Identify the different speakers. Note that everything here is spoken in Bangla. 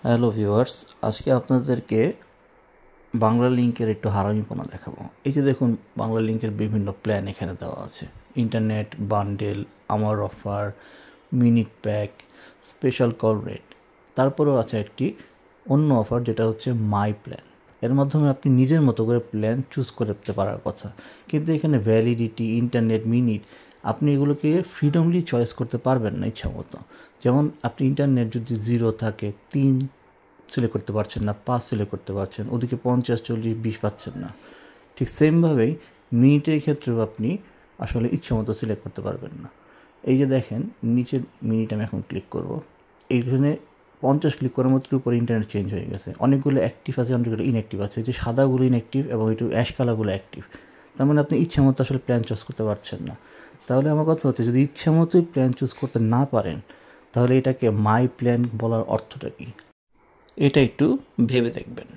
Speaker 1: হ্যালো ভিউয়ার্স, আজকে আপনাদেরকে বাংলা লিংকের একটু হারামিপনা দেখাবো। এই যে দেখুন, বাংলা লিংকের বিভিন্ন প্ল্যান এখানে দেওয়া আছে। ইন্টারনেট বান্ডেল, আমার offer, minute pack, special call rate. তারপরেও আছে একটি অন্য অফার, যেটা হচ্ছে মাই প্ল্যান। এর মাধ্যমে আপনি নিজের মতো করে প্ল্যান চুজ করতে পারার কথা, কিন্তু এখানে ভ্যালিডিটি, ইন্টারনেট, মিনিট, আপনি এগুলোকে ফ্রিডমলি চয়েস করতে পারবেন না ইচ্ছা মতো। যেমন আপনি ইন্টারনেট যদি 0 থাকে, 3 সিলেক্ট করতে পারছেন না, 5 সিলেক্ট করতে পারছেন, ওদিকে 50, 40, 20 পাচ্ছেন না। ঠিক সেমভাবেই মিনিটের ক্ষেত্রেও আপনি আসলে ইচ্ছে মতো সিলেক্ট করতে পারবেন না। এই যে দেখেন, নিচের মিনিট আমি এখন ক্লিক করব, এইখানে 50 ক্লিক করার মতো উপরে ইন্টারনেট চেঞ্জ হয়ে গেছে। অনেকগুলো অ্যাক্টিভ আছে, অনেকগুলো ইনঅ্যাক্টিভ আছে। যে সাদাগুলো ইনঅ্যাক্টিভ এবং একটু অ্যাশ কালারগুলো অ্যাক্টিভ। তার মানে আপনি ইচ্ছা মতো আসলে প্ল্যান চুজ করতে পারছেন না। তাহলে আমার কথা হচ্ছে, যদি ইচ্ছা মতোই প্ল্যান চুজ করতে না পারেন, তাহলে এটাকে মাই প্ল্যান বলার অর্থটা কী, এটা একটু ভেবে দেখবেন।